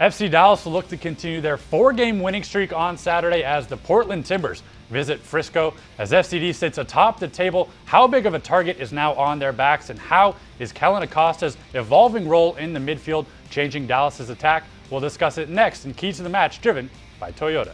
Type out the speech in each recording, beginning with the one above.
FC Dallas will look to continue their 4-game winning streak on Saturday as the Portland Timbers visit Frisco. As FCD sits atop the table, how big of a target is now on their backs, and how is Kellen Acosta's evolving role in the midfield changing Dallas's attack? We'll discuss it next in Keys to the Match, driven by Toyota.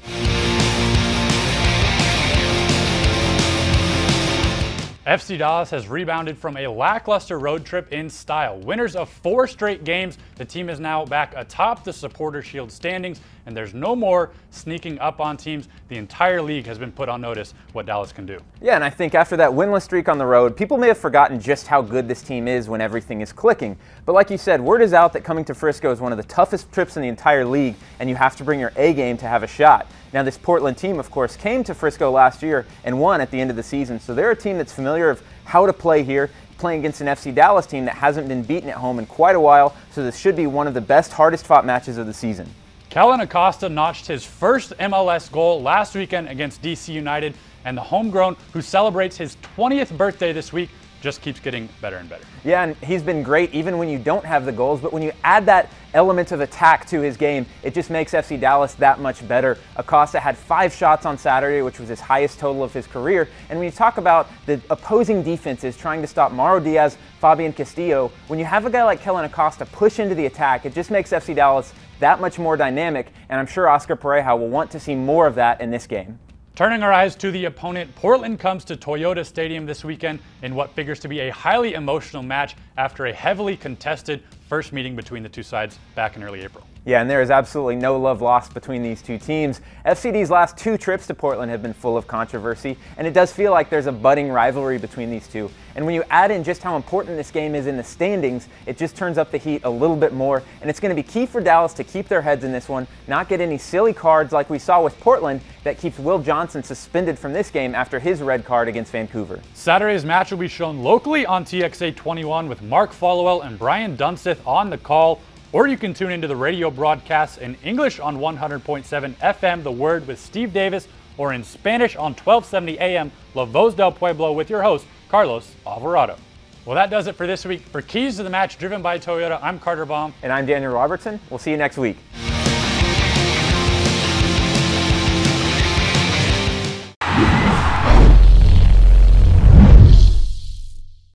FC Dallas has rebounded from a lackluster road trip in style. Winners of 4 straight games, the team is now back atop the Supporter Shield standings, and there's no more sneaking up on teams. The entire league has been put on notice what Dallas can do. Yeah, and I think after that winless streak on the road, people may have forgotten just how good this team is when everything is clicking. But like you said, word is out that coming to Frisco is one of the toughest trips in the entire league, and you have to bring your A game to have a shot. Now, this Portland team, of course, came to Frisco last year and won at the end of the season, so they're a team that's familiar of how to play here, playing against an FC Dallas team that hasn't been beaten at home in quite a while, so this should be one of the best, hardest-fought matches of the season. Kellen Acosta notched his first MLS goal last weekend against DC United, and the homegrown, who celebrates his 20th birthday this week, just keeps getting better and better. Yeah, and he's been great even when you don't have the goals, but when you add that element of attack to his game, it just makes FC Dallas that much better. Acosta had 5 shots on Saturday, which was his highest total of his career. And when you talk about the opposing defenses trying to stop Mauro Diaz, Fabian Castillo, when you have a guy like Kellen Acosta push into the attack, it just makes FC Dallas that much more dynamic, and I'm sure Oscar Pareja will want to see more of that in this game. Turning our eyes to the opponent, Portland comes to Toyota Stadium this weekend in what figures to be a highly emotional match after a heavily contested first meeting between the two sides back in early April. Yeah, and there is absolutely no love lost between these two teams. FCD's last 2 trips to Portland have been full of controversy, and it does feel like there's a budding rivalry between these two. And when you add in just how important this game is in the standings, it just turns up the heat a little bit more, and it's going to be key for Dallas to keep their heads in this one, not get any silly cards like we saw with Portland that keeps Will Johnson suspended from this game after his red card against Vancouver. Saturday's match will be shown locally on TXA 21 with Mark Followell and Brian Dunseth on the call, or you can tune into the radio broadcasts in English on 100.7 FM, The Word with Steve Davis, or in Spanish on 1270 AM, La Voz del Pueblo with your host, Carlos Alvarado. Well, that does it for this week. For Keys to the Match, driven by Toyota, I'm Carter Baum. And I'm Daniel Robertson. We'll see you next week.